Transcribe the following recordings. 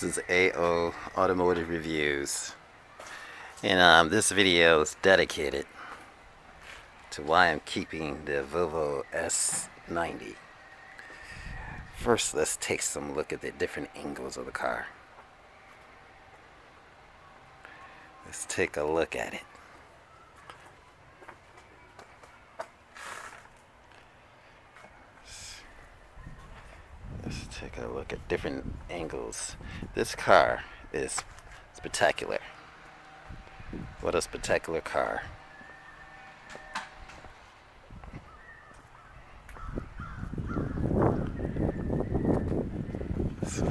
is AO Automotive Reviews, and this video is dedicated to why I'm keeping the Volvo S90. First, let's take some look at the different angles of the car. Let's take a look at it. Let's take a look at different angles. This car is spectacular. What a spectacular car. So,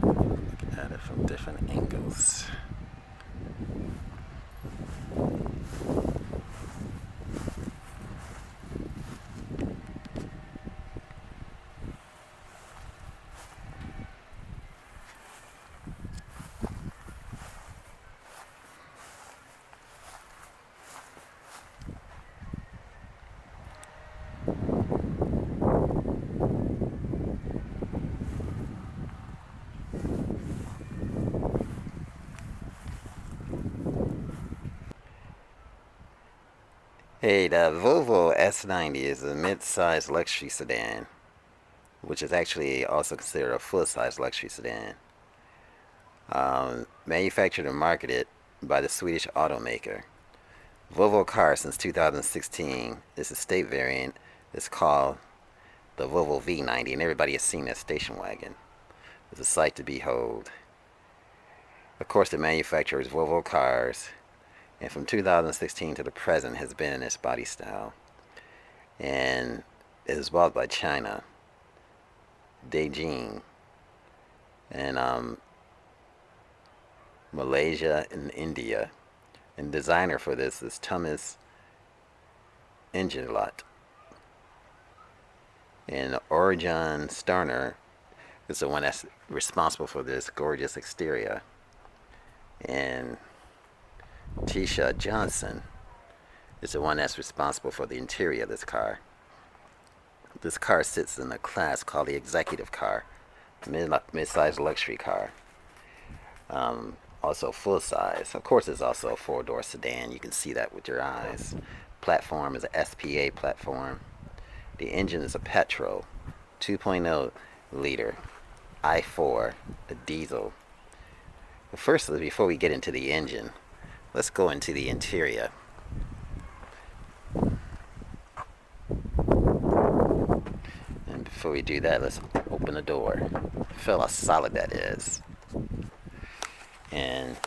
look at it from different angles. Hey, the Volvo S90 is a mid-size luxury sedan, which is actually also considered a full-size luxury sedan. Manufactured and marketed by the Swedish automaker. Volvo car since 2016. This estate variant is called the Volvo V90, and everybody has seen that station wagon. It's a sight to behold. Of course, the manufacturer is Volvo Cars, and from 2016 to the present has been in this body style. And it is bought by China, Beijing, and Malaysia and India. And designer for this is Thomas Ingenlath. And Orion Starner is the one that's responsible for this gorgeous exterior. And Tisha Johnson is the one that's responsible for the interior of this car. This car sits in a class called the executive car, mid-size luxury car. Also full size. Of course, it's also a four-door sedan. You can see that with your eyes. Platform is a SPA platform. The engine is a petrol, 2.0 liter, i4, a diesel. But first, before we get into the engine, let's go into the interior. And before we do that, let's open the door. Feel how solid that is. And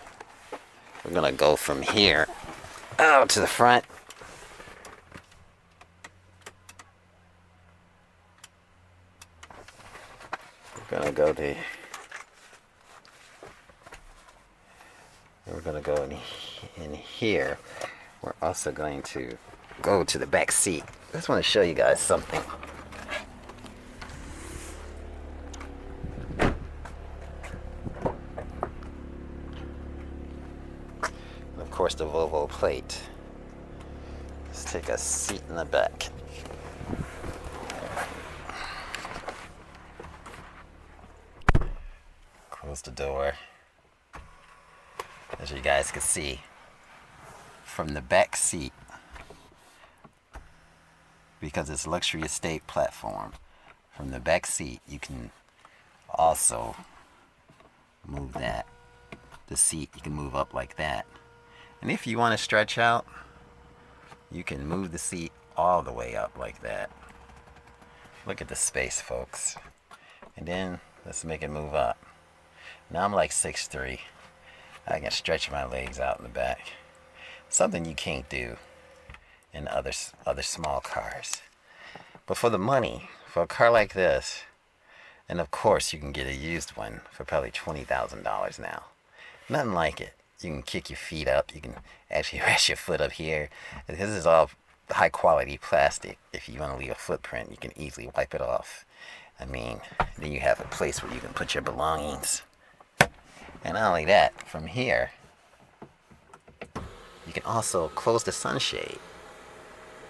we're gonna go from here out to the front. We're gonna go in here. We're also going to go to the back seat. I just want to show you guys something. And of course, the Volvo plate. Let's take a seat in the back. Close the door. As you guys can see, from the back seat, because it's luxury estate platform, from the back seat you can also move that. The seat you can move up like that. And if you want to stretch out, you can move the seat all the way up like that. Look at the space, folks. And then let's make it move up. Now I'm like 6'3". I can stretch my legs out in the back. Something you can't do in other small cars. But for the money, for a car like this, and of course you can get a used one for probably $20,000 now. Nothing like it. You can kick your feet up. You can actually rest your foot up here. This is all high quality plastic. If you want to leave a footprint, you can easily wipe it off. I mean, then you have a place where you can put your belongings. And not only that, from here, you can also close the sunshade.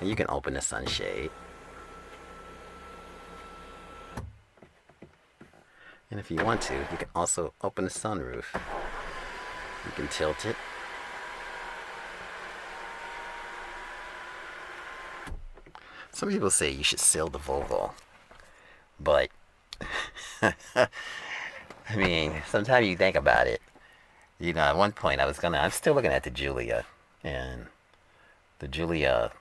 And you can open the sunshade. And if you want to, you can also open the sunroof. You can tilt it. Some people say you should sell the Volvo, but I mean, sometimes you think about it. You know, at one point I'm still looking at the Giulia, and the Giulia,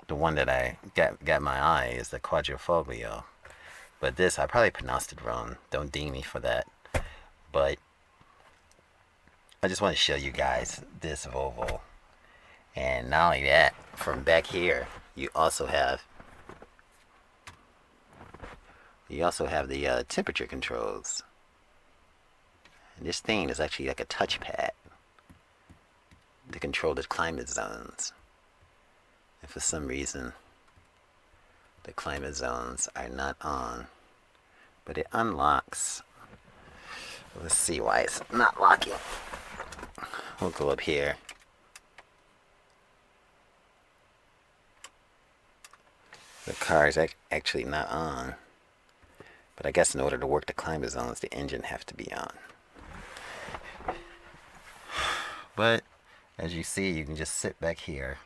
the one that I got my eye is the Quadrifoglio. But this, I probably pronounced it wrong. Don't ding me for that. But I just want to show you guys this Volvo. And not only that, from back here, you also have the temperature controls. And this thing is actually like a touchpad to control the climate zones. If for some reason the climate zones are not on, but it unlocks. Let's see why it's not locking. We'll go up here. The car is actually not on, but I guess in order to work the climate zones, the engine have to be on. But as you see, you can just sit back here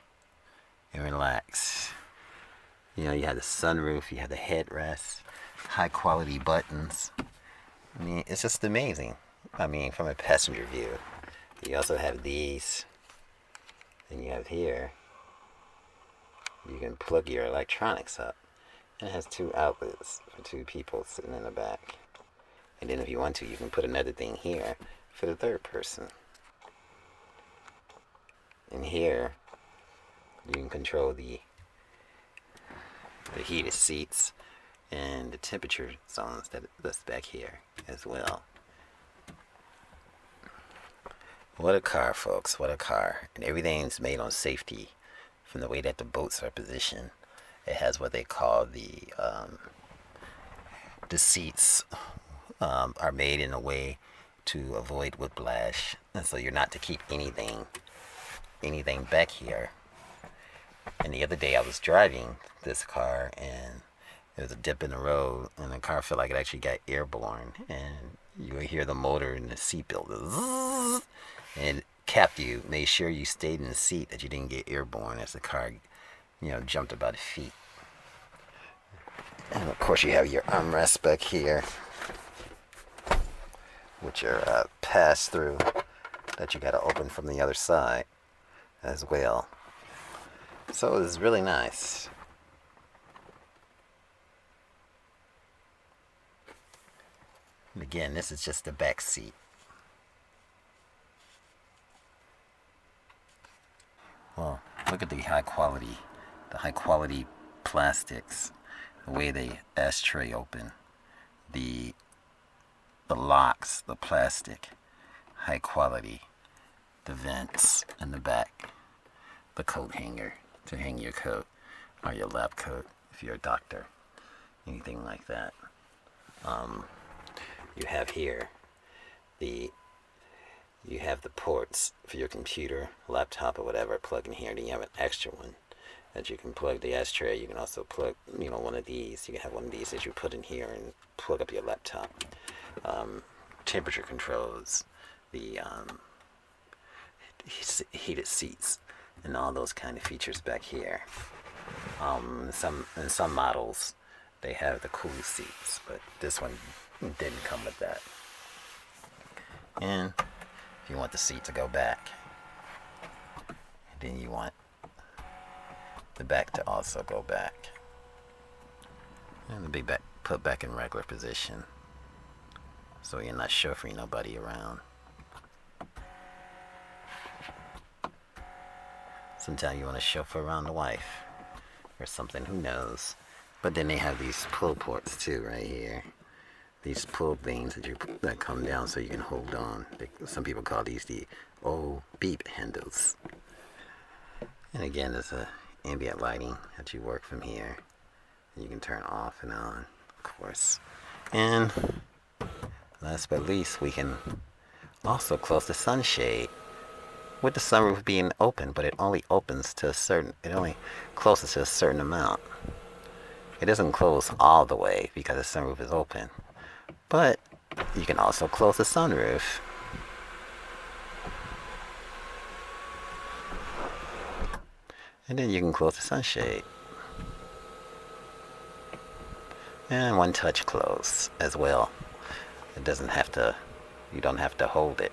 and relax. You know, you have the sunroof, you have the headrest, high quality buttons. I mean, it's just amazing. I mean, from a passenger view. You also have these. And you have here, you can plug your electronics up. And it has 2 outlets for 2 people sitting in the back. And then if you want to, you can put another thing here for the third person. And here, you can control the heated seats and the temperature zones that's back here as well. What a car, folks, what a car. And everything's made on safety from the way that the boats are positioned. It has what they call the seats are made in a way to avoid whiplash, and so you're not to keep anything back here. And the other day I was driving this car, and there was a dip in the road, and the car felt like it actually got airborne, and you would hear the motor and the seatbelt, and it capped you, made sure you stayed in the seat, that you didn't get airborne as the car, you know, jumped about a feet. And of course you have your armrest back here, which are pass through that you got to open from the other side as well. So it's really nice. And again, this is just the back seat. Well, look at the high quality plastics, the way the ashtray open, the locks, the plastic, high quality, the vents in the back, the coat hanger to hang your coat or your lab coat if you're a doctor, anything like that. You have here you have the ports for your computer, laptop, or whatever, plug in here. Then you have an extra one that you can plug the ashtray. You can also plug, you know, one of these. You can have one of these that you put in here and plug up your laptop. Temperature controls, the heated seats, and all those kind of features back here. In some models, they have the cool seats, but this one didn't come with that. And if you want the seat to go back, then you want the back to also go back, and the big back put back in regular position, so you're not chauffeuring nobody around. Sometimes you want to chauffeur around the wife or something, who knows. But then they have these pull ports too right here. These pull things that come down so you can hold on. Some people call these the old beep handles. And again, there's a ambient lighting that you work from here. And you can turn off and on, of course. And last but least, we can also close the sunshade with the sunroof being open, but it only opens to it only closes to a certain amount. It doesn't close all the way because the sunroof is open, but You can also close the sunroof. And then you can close the sunshade. And one touch close as well. It doesn't have to, you don't have to hold it.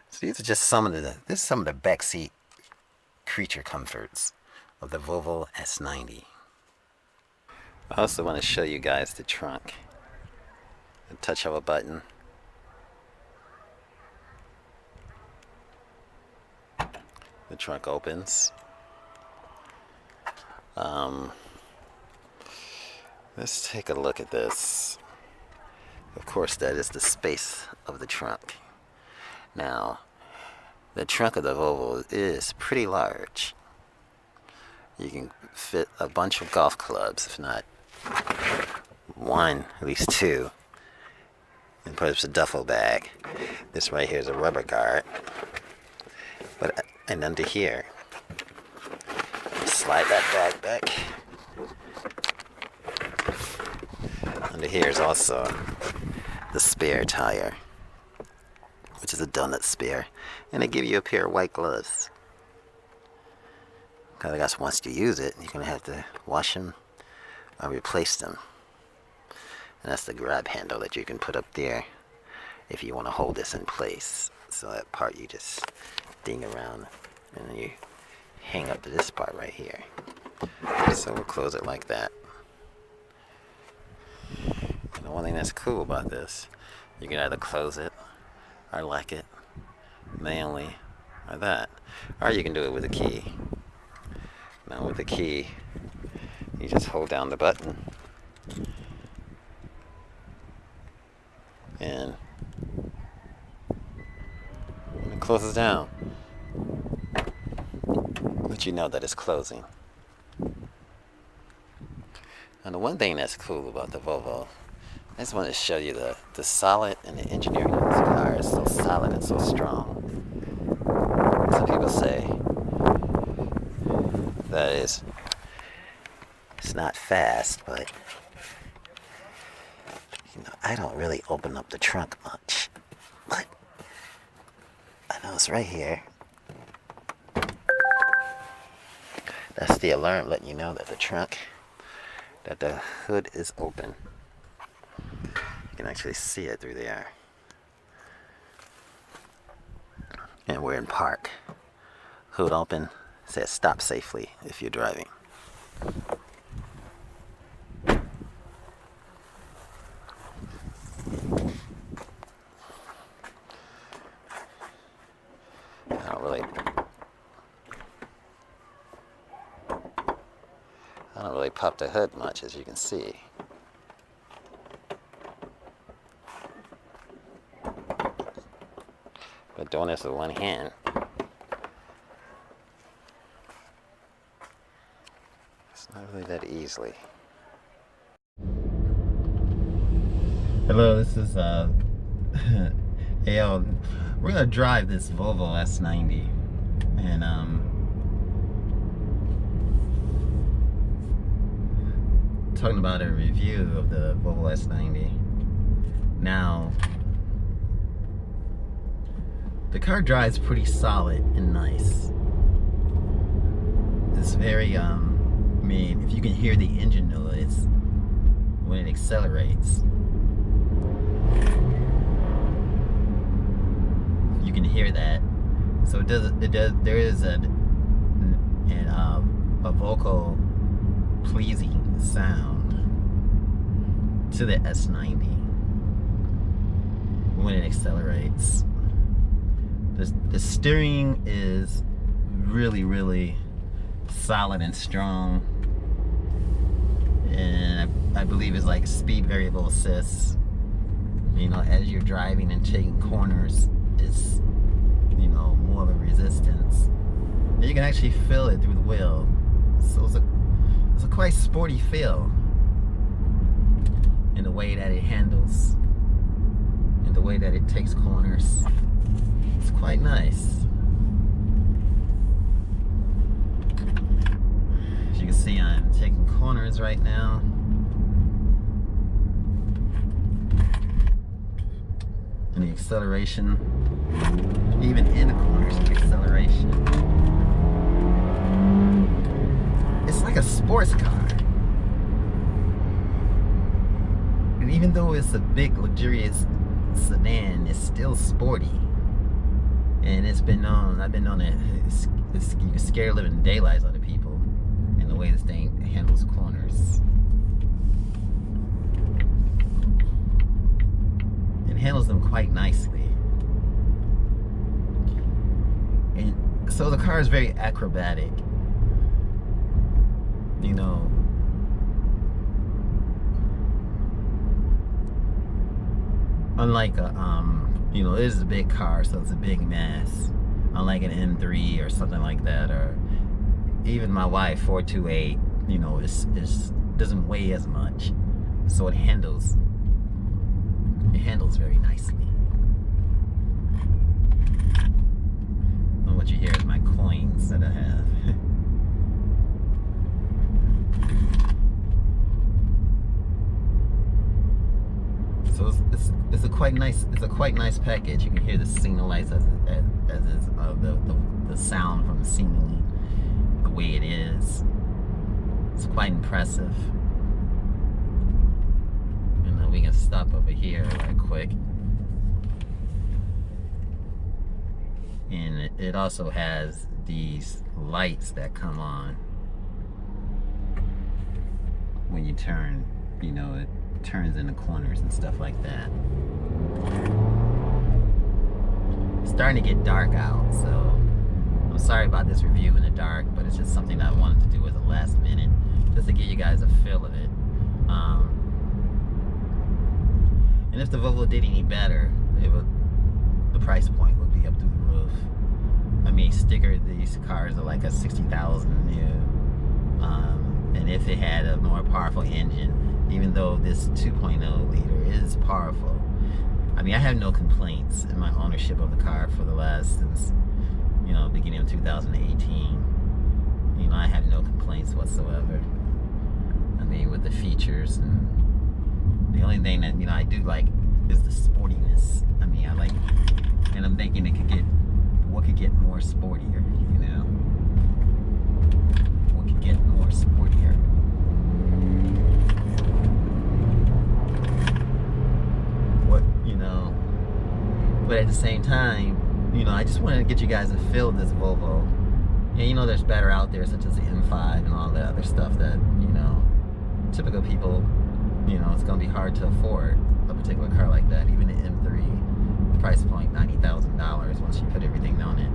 So these are just some of the backseat creature comforts of the Volvo S90. I also want to show you guys the trunk. A touch of a button. The trunk opens. Let's take a look at this. Of course, that is the space of the trunk. Now, the trunk of the Volvo is pretty large. You can fit a bunch of golf clubs, if not one, at least two. And perhaps a duffel bag. This right here is a rubber guard. And under here, slide that bag back. Under here is also the spare tire, which is a donut spare, and they give you a pair of white gloves. Because I guess once you use it, you're gonna have to wash them or replace them. And that's the grab handle that you can put up there if you want to hold this in place. So that part you just ding around, and then you hang up to this part right here. So we'll close it like that. And the one thing that's cool about this, you can either close it or lock it manually or that, or you can do it with a key. Now with the key, you just hold down the button and when it closes down, let you know that it's closing. And the one thing that's cool about the Volvo, I just want to show you the solid and the engineering of this car is so solid and so strong. Some people say that it's not fast, but you know, I don't really open up the trunk much. But I know it's right here. That's the alarm letting you know that the trunk, that the hood is open. You can actually see it through there. And we're in park. Hood open, says stop safely if you're driving. I don't really pop the hood much, as you can see. But doing this with one hand, it's not really that easily. Hello, this is AL. We're gonna drive this Volvo S90, and talking about a review of the Volvo S90. Now, the car drives pretty solid and nice. It's very, I mean, if you can hear the engine noise when it accelerates, you can hear that. So there is a vocal pleasing sound to the S90 when it accelerates. The steering is really solid and strong, and I believe it's like speed variable assist. You know, as you're driving and taking corners, it's, you know, more of a resistance. And you can actually feel it through the wheel. So it's a quite sporty feel in the way that it handles, in the way that it takes corners. It's quite nice. As you can see, I'm taking corners right now. the acceleration, even in the corners, the acceleration. It's like a sports car. And even though it's a big, luxurious sedan, it's still sporty. And it's been known, I've been known that you can scare living daylights out of people in the way this thing handles corners. It handles them quite nicely. And so the car is very acrobatic. You know, unlike a you know, it is a big car, so it's a big mass. Unlike an M3 or something like that, or even my Y428, you know, it doesn't weigh as much, so it handles very nicely. And what you hear is my coins that I have. So it's a quite nice package. You can hear the signal lights as the sound from the signaling, the way it is. It's quite impressive. And we can stop over here right quick. And it also has these lights that come on when you turn. You know, it turns in the corners and stuff like that. It's starting to get dark out, so I'm sorry about this review in the dark, but it's just something that I wanted to do at the last minute, just to give you guys a feel of it. And if the Volvo did any better, the price point would be up through the roof. I mean, these cars are like a $60,000 new, and if it had a more powerful engine, even though this 2.0 liter is powerful, I mean, I have no complaints in my ownership of the car for the last, since, you know, beginning of 2018. You know, I have no complaints whatsoever. I mean, with the features, and the only thing that, you know, I do like is the sportiness. I mean, I like, and I'm thinking what could get more sportier, you know? What could get more sportier? But at the same time, you know, I just wanted to get you guys a feel of this Volvo. And you know, there's better out there, such as the M5 and all that other stuff that, you know, typical people, you know, it's going to be hard to afford a particular car like that. Even the M3, price point $90,000 once you put everything on it.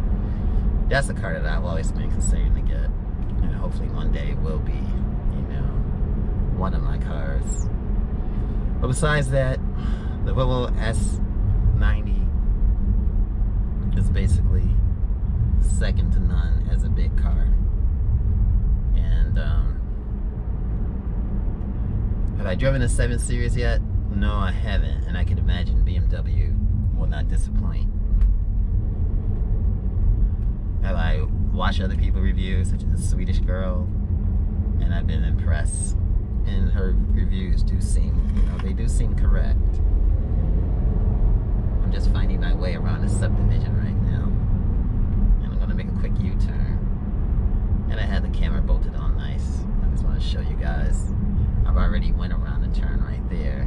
That's the car that I've always been considering to get. And hopefully one day it will be, you know, one of my cars. But besides that, the Volvo S90 is basically second to none as a big car. And have I driven a 7 Series yet? No, I haven't, and I can imagine BMW will not disappoint. Have I watched other people review, such as the Swedish girl, and I've been impressed. And her reviews do seem, you know, they do seem correct. I'm just finding my way around the subdivision right now. And I'm gonna make a quick U-turn. And I had the camera bolted on nice. I just want to show you guys. I've already went around the turn right there.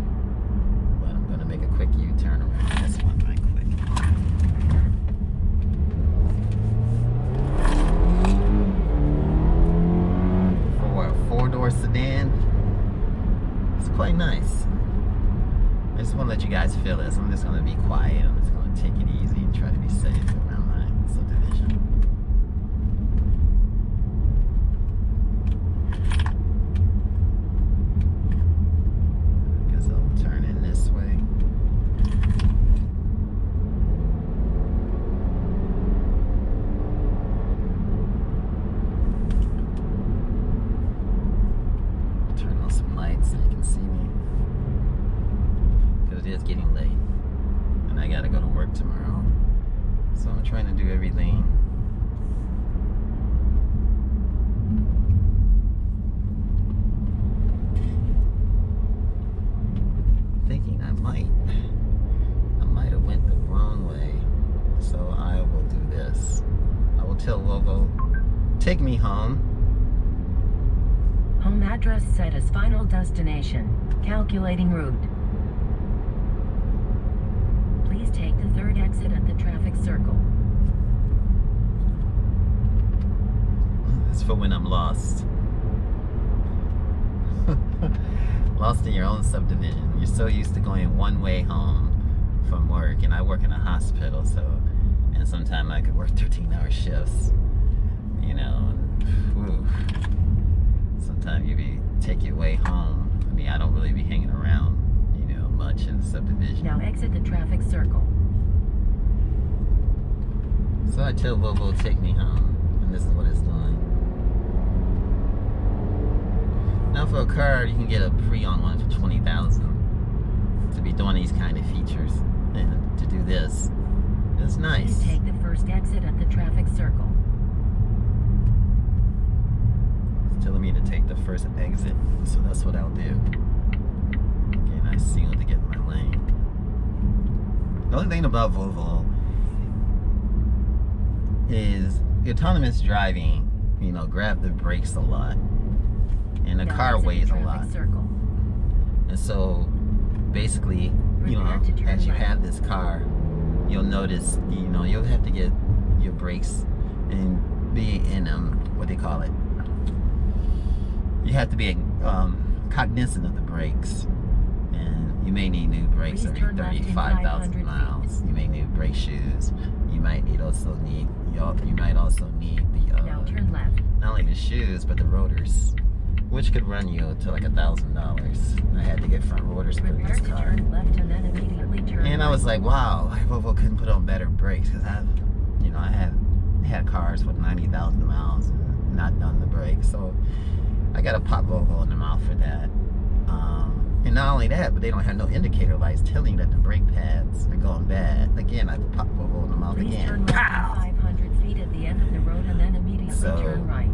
But I'm gonna make a quick U-turn around this one right quick. For a 4-door sedan, it's quite nice. I just want to let you guys feel this. I'm just going to be quiet. I'm just going to take it easy and try to be safe around my subdivision. I guess I'll turn in this way. Turn on some lights so you can see me. It is getting late and I gotta go to work tomorrow, so I'm trying to do everything tell Volvo, take me home. Home address set as final destination. Calculating route. Please take the third exit at the traffic circle. It's for when I'm lost. Lost in your own subdivision. You're so used to going one way home from work, and I work in a hospital, so, and sometimes I could work 13-hour shifts, you know, and, sometimes you take your way home. I mean, I don't really be hanging around, you know, much in the subdivision. Now exit the traffic circle. So I tell Volvo to take me home, and this is what it's doing. Now for a car, you can get a pre-owned one for $20,000 to be doing these kind of features, and to do this, it's nice. Please take the first exit at the traffic circle. It's telling me to take the first exit, so that's what I'll do. Again, I seem to get in my lane. The only thing about Volvo is autonomous driving, you know, grab the brakes a lot. And the car weighs a lot. Circle. And so basically, you know, as you have this car, you'll notice, you know, you'll have to get your brakes and be in what they call it. You have to be cognizant of the brakes. And you may need new brakes every 35,000 miles. You may need brake shoes. You might also need the now turn left. Not only the shoes but the rotors, which could run you to like $1,000. I had to get front rotors for this car. Turn left and then immediately turn and I was like, wow, Volvo couldn't put on better brakes, because I had cars with 90,000 miles and not done the brakes. So I got to pop Volvo in the mouth for that. And not only that, but they don't have no indicator lights telling you that the brake pads are going bad. Again, I pop Volvo in the mouth again. Turn left 500 feet at the end of the road and then immediately turn right.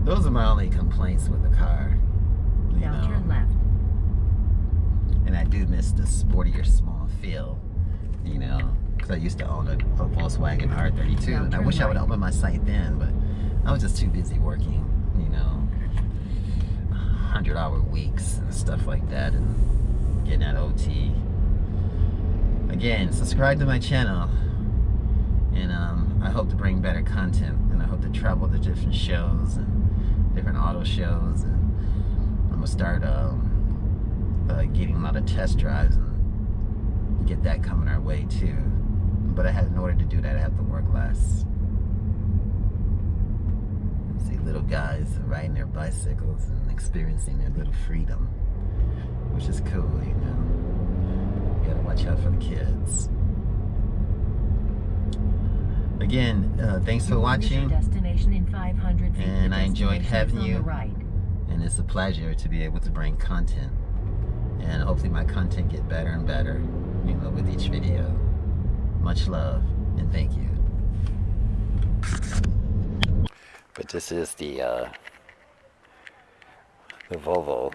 Those are my only complaints with the car. Now turn left. And I do miss the sportier small feel, you know, because I used to own a Volkswagen R32, and I wish I would open my site then, but I was just too busy working, you know, 100-hour weeks and stuff like that, and getting that OT. Again, subscribe to my channel, and I hope to bring better content, and I hope to travel to different shows and different auto shows, and I'm gonna start getting a lot of test drives and get that coming our way too. But in order to do that, I have to work less. See little guys riding their bicycles and experiencing their little freedom, which is cool, you know. You gotta watch out for the kids. Again, thanks for watching, destination in 500 feet, and I enjoyed having you, right. And it's a pleasure to be able to bring content, and hopefully my content get better and better, you know, with each video. Much love, and thank you. But this is the Volvo,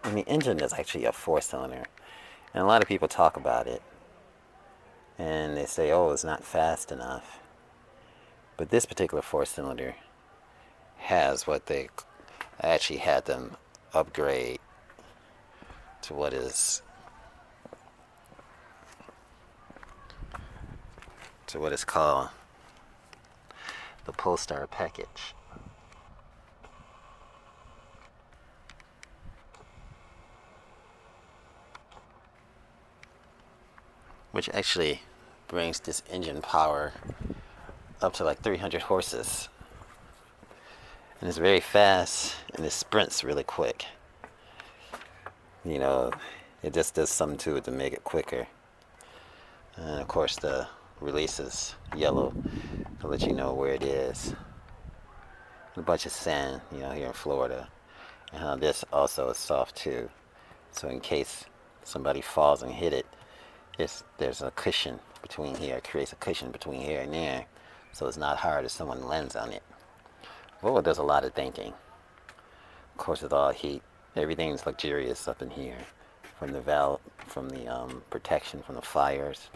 and the engine is actually a 4-cylinder, and a lot of people talk about it, and they say, oh, it's not fast enough. But this particular 4-cylinder has what they actually had them upgrade to what is called the Polestar package, which actually brings this engine power up to like 300 horses, and it's very fast, and it sprints really quick. You know, it just does something to it to make it quicker. And of course the release is yellow to let you know where it is. A bunch of sand, you know, here in Florida. And how this also is soft too, so in case somebody falls and hit it, there's a cushion between here. It creates a cushion between here and there, so it's not hard if someone lands on it. Volvo does a lot of thinking. Of course, with all heat, everything's luxurious up in here, from the valve, from the protection from the fires,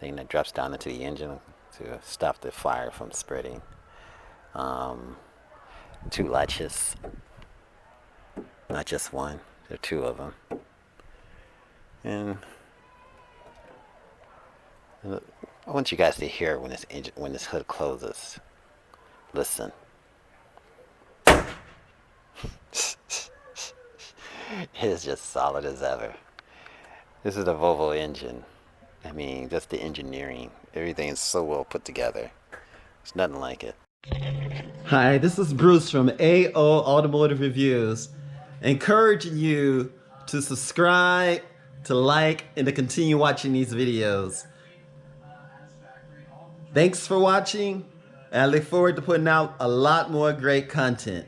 thing that drops down into the engine to stop the fire from spreading. 2 latches, not just one. There are 2 of them. And I want you guys to hear when this hood closes. Listen. It is just solid as ever. This is the Volvo engine. I mean, just the engineering. Everything is so well put together. There's nothing like it. Hi, this is Bruce from AO Automotive Reviews, encouraging you to subscribe, to like, and to continue watching these videos. Thanks for watching, and I look forward to putting out a lot more great content.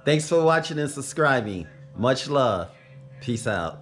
Thanks for watching and subscribing. Much love. Peace out.